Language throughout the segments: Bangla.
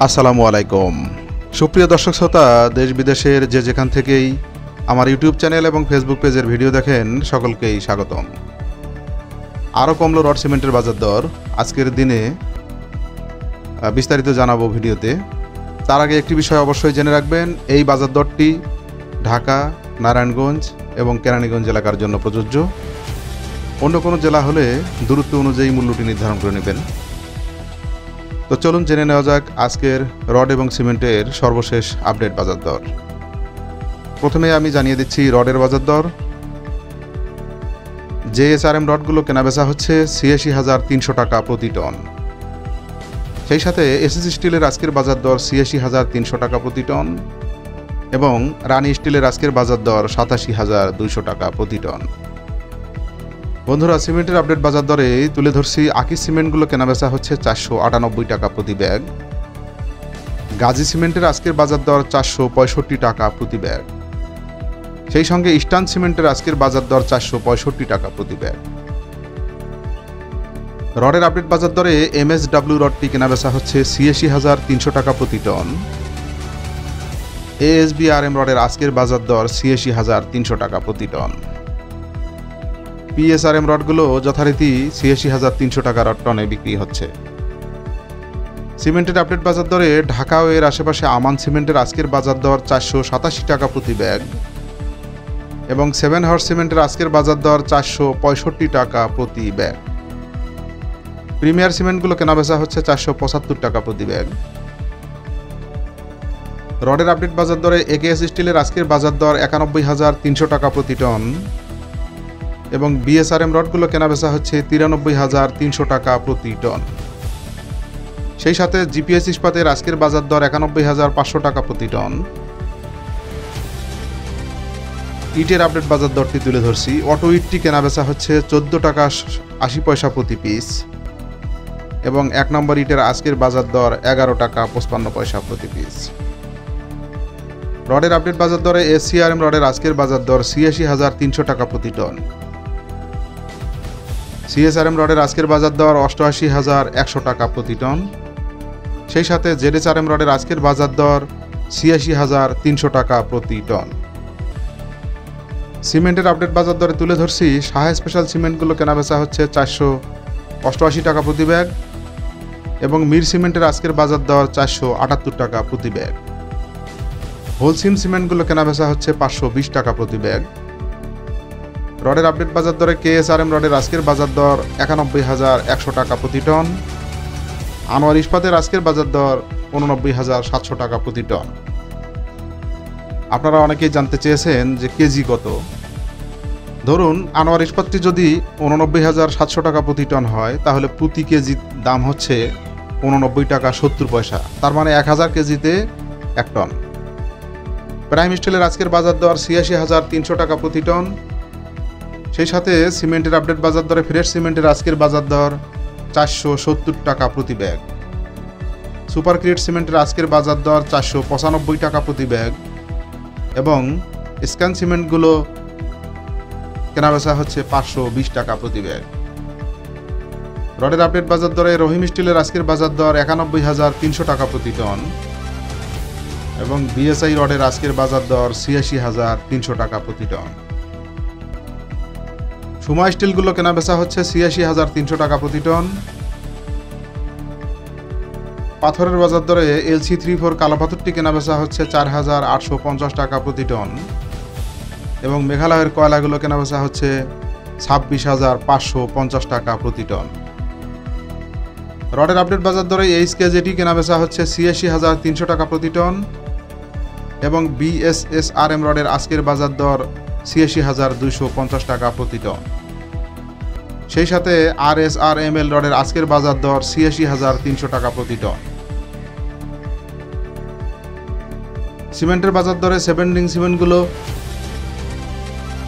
আসসালামু আলাইকুম। সুপ্রিয় দর্শক শ্রোতা, দেশ বিদেশের যে যেখান থেকেই আমার ইউটিউব চ্যানেল এবং ফেসবুক পেজের ভিডিও দেখেন, সকলকেই স্বাগতম। আরও কমলো রড সিমেন্টের বাজার দর। আজকের দিনে বিস্তারিত জানাবো ভিডিওতে। তার আগে একটি বিষয় অবশ্যই জেনে রাখবেন, এই বাজার দরটি ঢাকা, নারায়ণগঞ্জ এবং কেরানীগঞ্জ এলাকার জন্য প্রযোজ্য। অন্য কোনো জেলা হলে দূরত্ব অনুযায়ী মূল্যটি নির্ধারণ করে নেবেন। তো চলুন জেনে নেওয়া যাক আজকের রড এবং সিমেন্টের সর্বশেষ আপডেট বাজার দর। প্রথমে আমি জানিয়ে দিচ্ছি রডের বাজার দর। JSRM রডগুলো কেনাবেচা হচ্ছে ৮৬,৩০০ টাকা প্রতি টন। সেই সাথে SSC স্টিলের আজকের বাজার দর ৮৬,৩০০ টাকা প্রতি টন এবং রানি স্টিলের আজকের বাজার দর ৮৭,২০০ টাকা প্রতি টন। বন্ধুরা, সিমেন্টের আপডেট বাজার দরে তুলে ধরছি আকিজ সিমেন্টগুলো কেনাবেচা হচ্ছে ৪৯৮ টাকা প্রতি ব্যাগ। গাজী সিমেন্টের আজকের বাজার দর ৪৬৫ টাকা প্রতি ব্যাগ। সেই সঙ্গে ইস্টার্ন সিমেন্টের আজকের বাজার দর ৪৬৫ টাকা প্রতি ব্যাগ। রডের আপডেট বাজার দরে MSW রডটি কেনাবেচা হচ্ছে ৮৬,৩০০ টাকা প্রতি টন। ASBRM রডের আজকের বাজার দর ৮৬,৩০০ টাকা প্রতি টন। PSRM রডগুলো যথারীতি ৮৬,৩০০ টাকা রড টনে বিক্রি হচ্ছে। সিমেন্টের আপডেট বাজার দরে ঢাকা ও এর আশেপাশে আমান সিমেন্টের আজকের বাজার দর ৪৮৭ টাকা প্রতি ব্যাগ এবং 7 হর্স সিমেন্টের আজকের বাজার দর ৪৬৫ টাকা প্রতি ব্যাগ। প্রিমিয়ার সিমেন্টগুলো কেনাবেচা হচ্ছে ৪৭৫ টাকা প্রতি ব্যাগ। রডের আপডেট বাজার দরে AKS স্টিলের আজকের বাজার দর ৯১,৩০০ টাকা প্রতি টন এবং BSRM রডগুলো কেনাবেচা হচ্ছে ৯৩,৩০০ টাকা প্রতি টন। সেই সাথে GPS ইস্পাতের আজকের বাজার দর ৯১,৫০০ টাকা প্রতি টন। ইটের আপডেট বাজার দরটি তুলে ধরছি। অটো ইটটি কেনাবেচা হচ্ছে ১৪ টাকা ৮০ পয়সা প্রতি পিস এবং ১ নম্বর ইটের আজকের বাজার দর ১১ টাকা ৫৫ পয়সা প্রতি পিস। রডের আপডেট বাজার দরে SCRM রডের আজকের বাজার দর ৮৬,৩০০ টাকা প্রতি টন। CSRM রডের আজকের বাজার দর ৮৮,১০০ টাকা প্রতি টন। সেই সাথে ZSRM রডের আজকের বাজার দর ৮৬,৩০০ টাকা প্রতি টন। সিমেন্টের আপডেট বাজার দরে তুলে ধরছি সাহা স্পেশাল সিমেন্টগুলো কেনাবেচা হচ্ছে ৪৮৮ টাকা প্রতি ব্যাগ এবং মির সিমেন্টের আজকের বাজার দর ৪৭৮ টাকা প্রতি ব্যাগ। হোলসিম সিমেন্টগুলো কেনাবেচা হচ্ছে ৫২০ টাকা প্রতি ব্যাগ। রডের আপডেট বাজার দরে KSRM রডের আজকের বাজার দর ৯১,১০০ টাকা প্রতি টন। আনোয়ার ইস্পাতের আজকের বাজার দর ৮৯,৭০০ টাকা প্রতি টন। আপনারা অনেকেই জানতে চেয়েছেন যে কেজি কত। ধরুন আনোয়ার ইস্পাতটি যদি ৮৯,৭০০ টাকা প্রতি টন হয়, তাহলে প্রতি কেজি দাম হচ্ছে ৮৯ টাকা ৭০ পয়সা। তার মানে ১,০০০ কেজিতে ১ টন। প্রাইম স্টিলের আজকের বাজার দর ৮৬,৩০০ টাকা প্রতি টন। সেই সাথে সিমেন্টের আপডেট বাজার দরে ফ্রেশ সিমেন্টের আজকের বাজার দর ৪৭০ টাকা প্রতি ব্যাগ। সুপার ক্রিয়েট সিমেন্টের আজকের বাজার দর ৪৯৫ টাকা প্রতি ব্যাগ এবং স্ক্যান সিমেন্টগুলো কেনাবেচা হচ্ছে ৫২০ টাকা প্রতি ব্যাগ। রডের আপডেট বাজার দরে রহিম স্টিলের আজকের বাজার দর ৯১,৩০০ টাকা প্রতি টন এবং BSI রডের আজকের বাজার দর ৮৬,৩০০ টাকা প্রতি টন। সুমা স্টিলগুলো কেনাবেচা হচ্ছে ৮৬,৩০০ টাকা প্রতি টন। পাথরের বাজার দরে LC34 কালো পাথরটি কেনাবেচা হচ্ছে ৪,৮৫০ টাকা প্রতি টন এবং মেঘালয়ের কয়লাগুলো কেনাবেচা হচ্ছে ২৬,৫৫০ টাকা প্রতি টন। রডের আপডেট বাজার দরে HKJT কেনাবেচা হচ্ছে ৮৬,৩০০ টাকা প্রতি টন এবং BSSRM রডের আজকের বাজার দর ৮৬,২৫০ টাকা প্রতি টন। সেই সাথে RSRML রডের আজকের বাজার দর ৮৬,৩০০ টাকা প্রতি টন। সিমেন্টের বাজার দরে সেভেন্ডিং সিমেন্টগুলো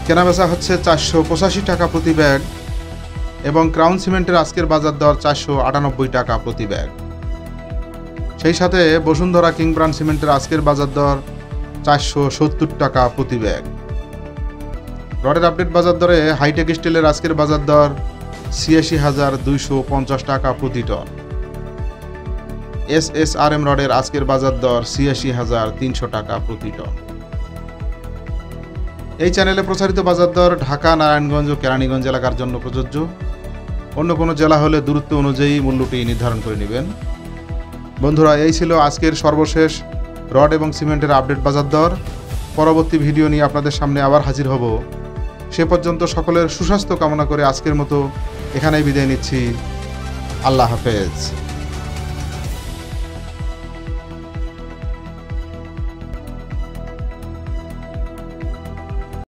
কেনাবেচা হচ্ছে ৪৮৫ টাকা প্রতি ব্যাগ এবং ক্রাউন সিমেন্টের আজকের বাজার দর ৪৯৮ টাকা প্রতি ব্যাগ। সেই সাথে বসুন্ধরা কিং ব্রান্ড সিমেন্টের আজকের বাজার দর ৪৭০ টাকা প্রতি ব্যাগ। রডের আপডেট বাজার দরে হাইটেক স্টিলের আজকের বাজার দর ৮৬,২৫০ টাকা প্রতি টন। SSRM রডের আজকের বাজার দর ৮৬,৩০০ টাকা প্রতি টন। এই চ্যানেলে প্রচারিত বাজার দর ঢাকা, নারায়ণগঞ্জ ও কেরানীগঞ্জ এলাকার জন্য প্রযোজ্য। অন্য কোনো জেলা হলে দূরত্ব অনুযায়ী মূল্যটি নির্ধারণ করে নেবেন। বন্ধুরা, এই ছিল আজকের সর্বশেষ রড এবং সিমেন্টের আপডেট বাজার দর। পরবর্তী ভিডিও নিয়ে আপনাদের সামনে আবার হাজির হব। সে পর্যন্ত সকলের সুস্বাস্থ্য কামনা করে আজকের মতো এখানেই বিদায় নিচ্ছি। আল্লাহ হাফেজ।